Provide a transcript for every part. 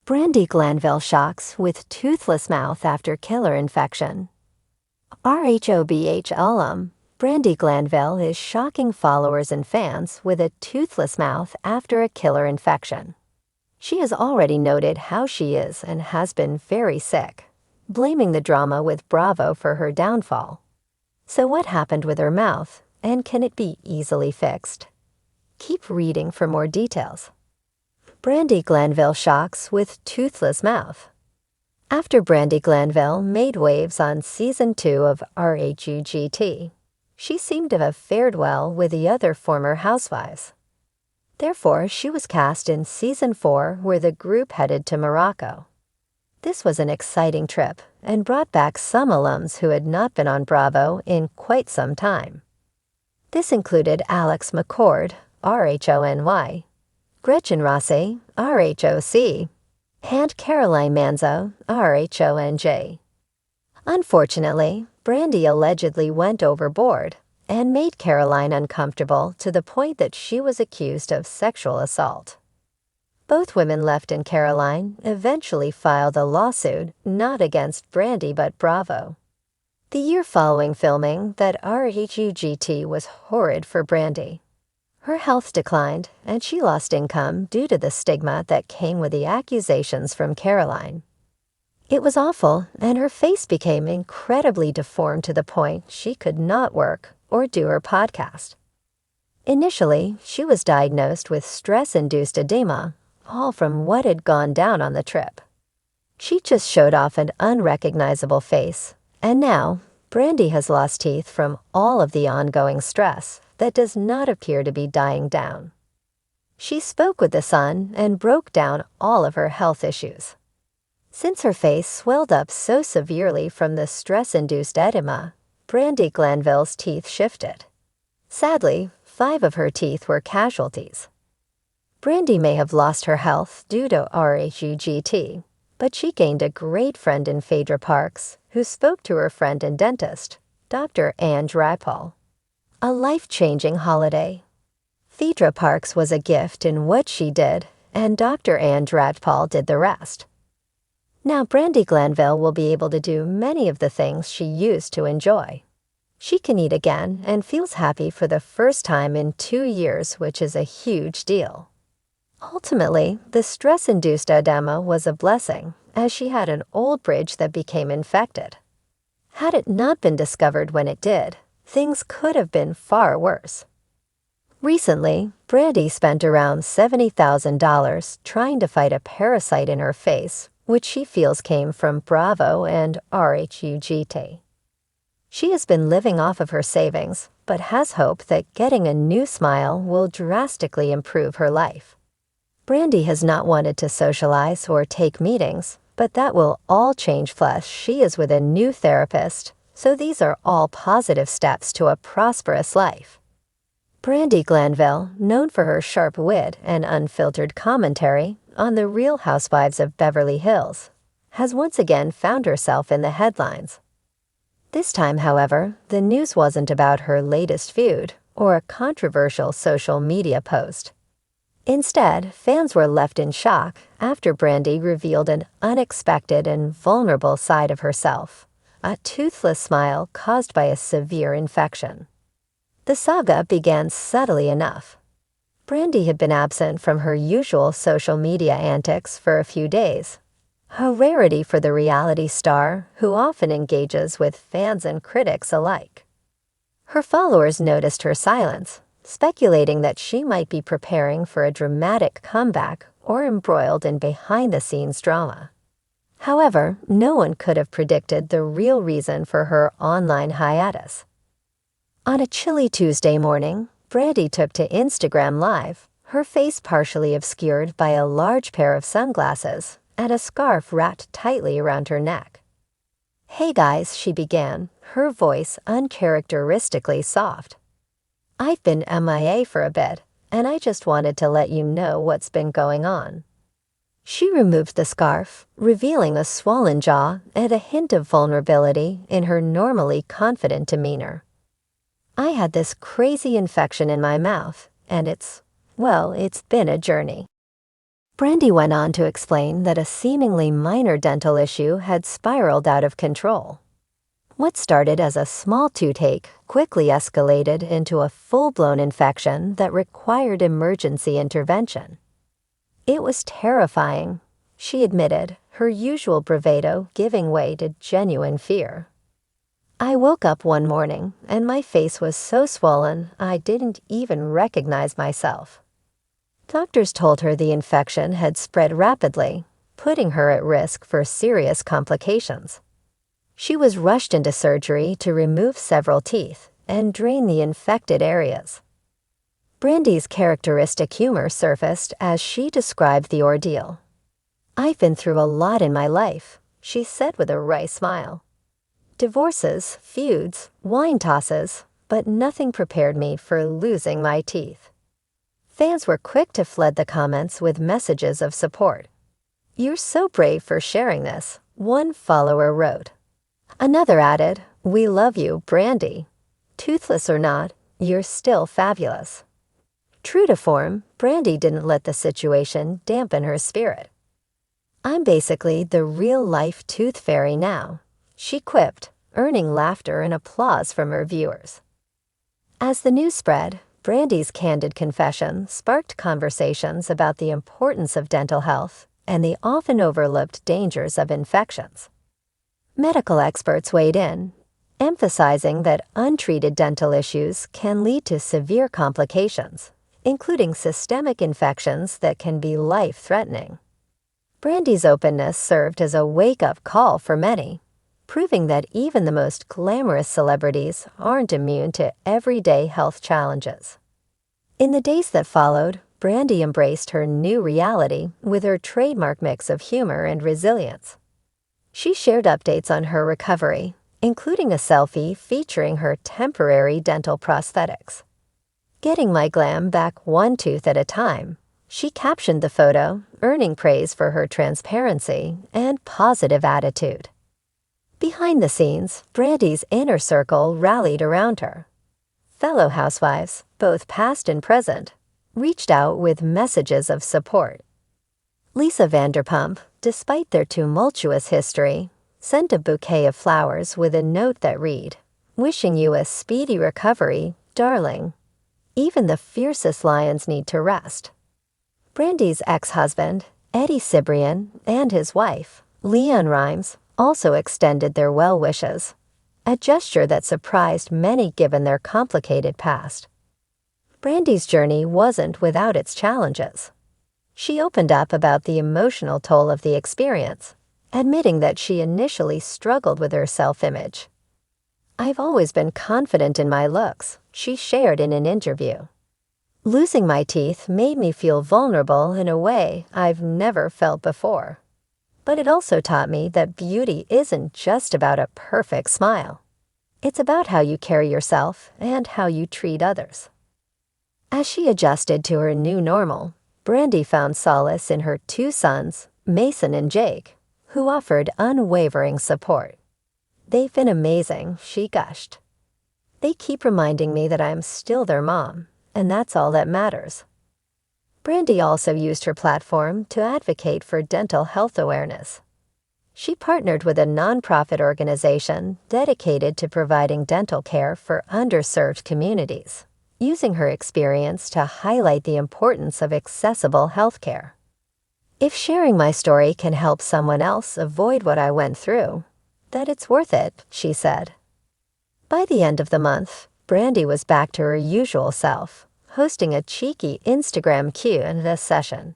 Brandi Glanville shocks with toothless mouth after killer infection. RHOBH alum, Brandi Glanville is shocking followers and fans with a toothless mouth after a killer infection. She has already noted how she is and has been very sick, blaming the drama with Bravo for her downfall. So what happened with her mouth, and can it be easily fixed? Keep reading for more details. Brandi Glanville shocks with toothless mouth. After Brandi Glanville made waves on Season 2 of RHUGT, she seemed to have fared well with the other former Housewives. Therefore, she was cast in Season 4, where the group headed to Morocco. This was an exciting trip and brought back some alums who had not been on Bravo in quite some time. This included Alex McCord, RHONY, Gretchen Rossi, RHOC, and Caroline Manzo, RHONJ. Unfortunately, Brandi allegedly went overboard and made Caroline uncomfortable to the point that she was accused of sexual assault. Both women left and Caroline eventually filed a lawsuit not against Brandi but Bravo. The year following filming that RHUGT was horrid for Brandi. Her health declined, and she lost income due to the stigma that came with the accusations from Caroline. It was awful, and her face became incredibly deformed to the point she could not work or do her podcast. Initially, she was diagnosed with stress-induced edema, all from what had gone down on the trip. She just showed off an unrecognizable face, and now Brandi has lost teeth from all of the ongoing stress that does not appear to be dying down. She spoke with The Sun and broke down all of her health issues. Since her face swelled up so severely from the stress-induced edema, Brandi Glanville's teeth shifted. Sadly, 5 of her teeth were casualties. Brandi may have lost her health due to RHUGT, but she gained a great friend in Phaedra Parks, who spoke to her friend and dentist, Dr. Ange Rapal. A life-changing holiday. Phaedra Parks was a gift in what she did, and Dr. Ange Rapal did the rest. Now Brandi Glanville will be able to do many of the things she used to enjoy. She can eat again and feels happy for the first time in 2 years, which is a huge deal. Ultimately, the stress-induced edema was a blessing, as she had an old bridge that became infected. Had it not been discovered when it did, things could have been far worse. Recently, Brandi spent around $70,000 trying to fight a parasite in her face, which she feels came from Bravo and RHUGT. She has been living off of her savings, but has hope that getting a new smile will drastically improve her life. Brandi has not wanted to socialize or take meetings, but that will all change flesh. She is with a new therapist, so these are all positive steps to a prosperous life. Brandi Glanville, known for her sharp wit and unfiltered commentary on the Real Housewives of Beverly Hills, has once again found herself in the headlines. This time, however, the news wasn't about her latest feud or a controversial social media post. Instead, fans were left in shock after Brandi revealed an unexpected and vulnerable side of herself, a toothless smile caused by a severe infection. The saga began subtly enough. Brandi had been absent from her usual social media antics for a few days, a rarity for the reality star who often engages with fans and critics alike. Her followers noticed her silence, speculating that she might be preparing for a dramatic comeback or embroiled in behind-the-scenes drama. However, no one could have predicted the real reason for her online hiatus. On a chilly Tuesday morning, Brandi took to Instagram Live, her face partially obscured by a large pair of sunglasses and a scarf wrapped tightly around her neck. "Hey guys," she began, her voice uncharacteristically soft. "I've been MIA for a bit, and I just wanted to let you know what's been going on." She removed the scarf, revealing a swollen jaw and a hint of vulnerability in her normally confident demeanor. "I had this crazy infection in my mouth, and it's been a journey." Brandi went on to explain that a seemingly minor dental issue had spiraled out of control. What started as a small toothache quickly escalated into a full-blown infection that required emergency intervention. It was terrifying, she admitted, her usual bravado giving way to genuine fear. I woke up one morning and my face was so swollen I didn't even recognize myself. Doctors told her the infection had spread rapidly, putting her at risk for serious complications. She was rushed into surgery to remove several teeth and drain the infected areas. Brandi's characteristic humor surfaced as she described the ordeal. "I've been through a lot in my life," she said with a wry smile. "Divorces, feuds, wine tosses, but nothing prepared me for losing my teeth." Fans were quick to flood the comments with messages of support. "You're so brave for sharing this," one follower wrote. Another added, "We love you, Brandi. Toothless or not, you're still fabulous." True to form, Brandi didn't let the situation dampen her spirit. "I'm basically the real-life tooth fairy now," she quipped, earning laughter and applause from her viewers. As the news spread, Brandi's candid confession sparked conversations about the importance of dental health and the often overlooked dangers of infections. Medical experts weighed in, emphasizing that untreated dental issues can lead to severe complications, including systemic infections that can be life-threatening. Brandi's openness served as a wake-up call for many, proving that even the most glamorous celebrities aren't immune to everyday health challenges. In the days that followed, Brandi embraced her new reality with her trademark mix of humor and resilience. She shared updates on her recovery, including a selfie featuring her temporary dental prosthetics. "Getting my glam back one tooth at a time," she captioned the photo, earning praise for her transparency and positive attitude. Behind the scenes, Brandi's inner circle rallied around her. Fellow housewives, both past and present, reached out with messages of support. Lisa Vanderpump, despite their tumultuous history, sent a bouquet of flowers with a note that read, "Wishing you a speedy recovery, darling. Even the fiercest lions need to rest." Brandi's ex-husband, Eddie Cibrian, and his wife, Leanne Rimes, also extended their well wishes, a gesture that surprised many given their complicated past. Brandi's journey wasn't without its challenges. She opened up about the emotional toll of the experience, admitting that she initially struggled with her self-image. "I've always been confident in my looks," she shared in an interview. "Losing my teeth made me feel vulnerable in a way I've never felt before. But it also taught me that beauty isn't just about a perfect smile. It's about how you carry yourself and how you treat others." As she adjusted to her new normal, Brandi found solace in her two sons, Mason and Jake, who offered unwavering support. "They've been amazing," she gushed. "They keep reminding me that I'm still their mom, and that's all that matters." Brandi also used her platform to advocate for dental health awareness. She partnered with a nonprofit organization dedicated to providing dental care for underserved communities, using her experience to highlight the importance of accessible healthcare. "If sharing my story can help someone else avoid what I went through, then it's worth it," she said. By the end of the month, Brandi was back to her usual self, hosting a cheeky Instagram Q&A session.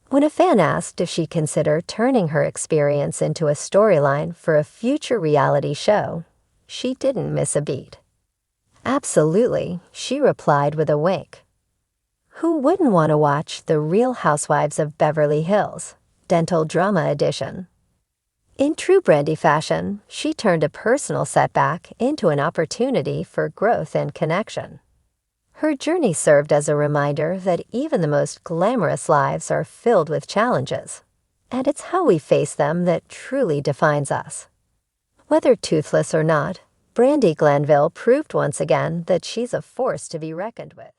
When a fan asked if she'd consider turning her experience into a storyline for a future reality show, she didn't miss a beat. "Absolutely," she replied with a wink. Who wouldn't want to watch The Real Housewives of Beverly Hills, Dental Drama Edition? In true Brandi fashion, she turned a personal setback into an opportunity for growth and connection. Her journey served as a reminder that even the most glamorous lives are filled with challenges, and it's how we face them that truly defines us. Whether toothless or not, Brandi Glanville proved once again that she's a force to be reckoned with.